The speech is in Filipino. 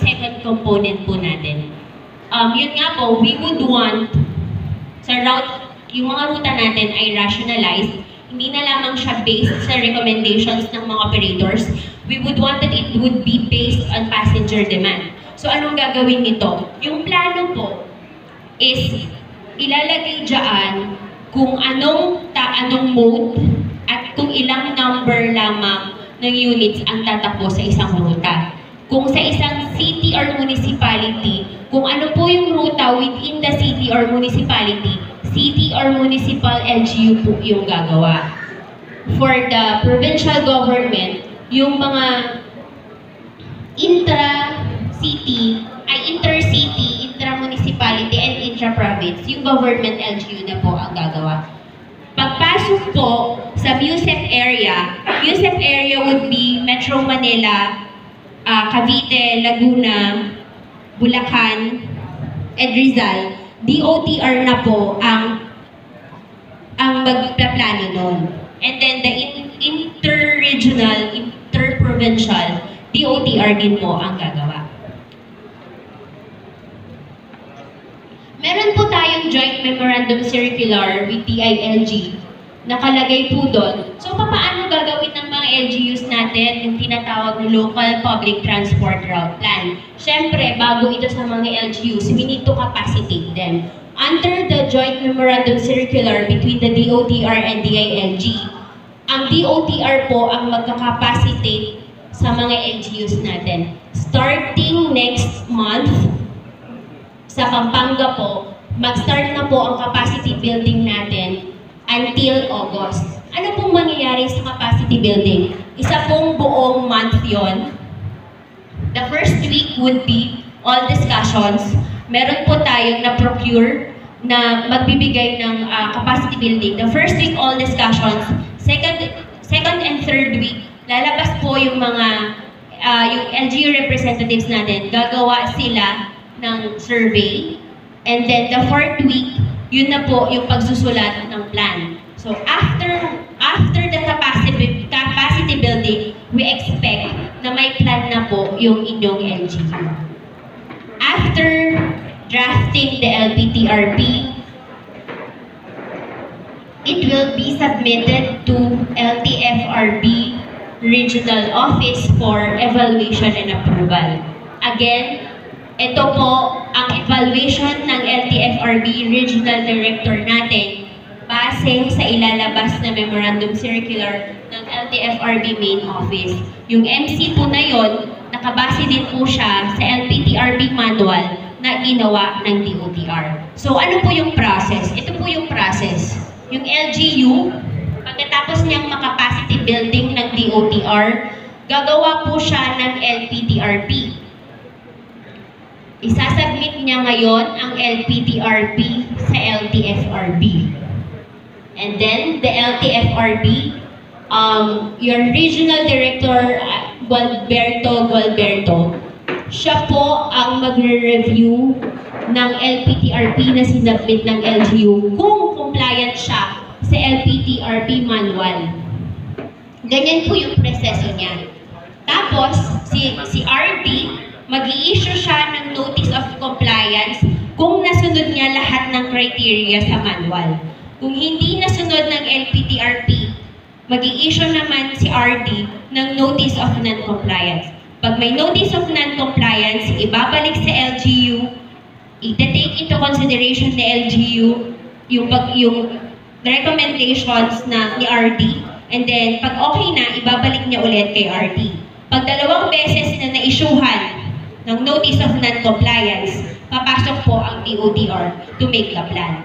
second component po natin. Yun nga po, we would want sa route, yung mga ruta natin ay rationalized. Hindi na lamang siya based sa recommendations ng mga operators. We would want that it would be based on passenger demand. So anong gagawin nito? Yung plano po is ilalagay dyan kung anong mode at kung ilang number lamang ng units ang tatakbo sa isang ruta. Kung sa isang city or municipality, kung ano po yung ruta within the city or municipality, city or municipal LGU po yung gagawa. For the provincial government, yung mga intra-city, inter-city, intra-municipality, and intra-province, yung government LGU na po ang gagawa. Pagpasok po sa MUSEP area would be Metro Manila, Cavite, Laguna, Bulacan, and Rizal. DOTR na po ang magpaplano nun. And then the inter-regional, inter-provincial, DOTR din po ang gagawa. Meron po tayong joint memorandum circular with DILG. Nakalagay po doon. So, paano gagawin ng mga LGUs natin yung tinatawag na local public transport route plan? Siyempre, bago ito sa mga LGUs, we need to capacitate them. Under the joint memorandum circular between the DOTR and DILG, ang DOTR po ang magkakapacitate sa mga LGUs natin. Starting next month, sa Pampanga po, mag-start na po ang capacity building natin until August. Ano pong mangyayari sa capacity building? Isa pong buong month yon. The first week would be all discussions. Meron po tayong na-procure na magbibigay ng capacity building. The first week, all discussions. Second and third week, lalabas po yung mga yung LGU representatives natin. Gagawa sila ng survey. And then the fourth week, yun na po yung pagsusulat ng plan. So after the capacity building, we expect na may plan na po yung inyong LGU. After drafting the LPTRP, it will be submitted to LTFRB Regional Office for evaluation and approval. Again, ito po ang evaluation ng LTFRB Regional Director natin base sa ilalabas na Memorandum Circular ng LTFRB Main Office. Yung MC po na yon, nakabase din po siya sa LPTRB Manual na ginawa ng DOTR. So ano po yung process? Ito po yung process. Yung LGU, pagkatapos niyang makapacity building ng DOTR, gagawa po siya ng LPTRP. Isasubmit niya ngayon ang LPTRP sa LTFRB. And then, the LTFRB, your Regional Director, Gualberto, siya po ang magre-review ng LPTRP na sinubmit ng LGU kung compliant siya sa LPTRP manual. Ganyan po yung proseso niya. Tapos, si RD, mag-i-issue siya ng notice of compliance kung nasunod niya lahat ng criteria sa manual. Kung hindi nasunod ng LPTRP, mag-i-issue naman si RD ng notice of non-compliance. Pag may notice of non-compliance, ibabalik sa LGU, i-take into consideration ni LGU yung recommendations ni RD, and then pag okay na, ibabalik niya ulit kay RD. Pag dalawang beses na na-issuehan ng notice of non-compliance, papasok po ang DOTR to make the plan.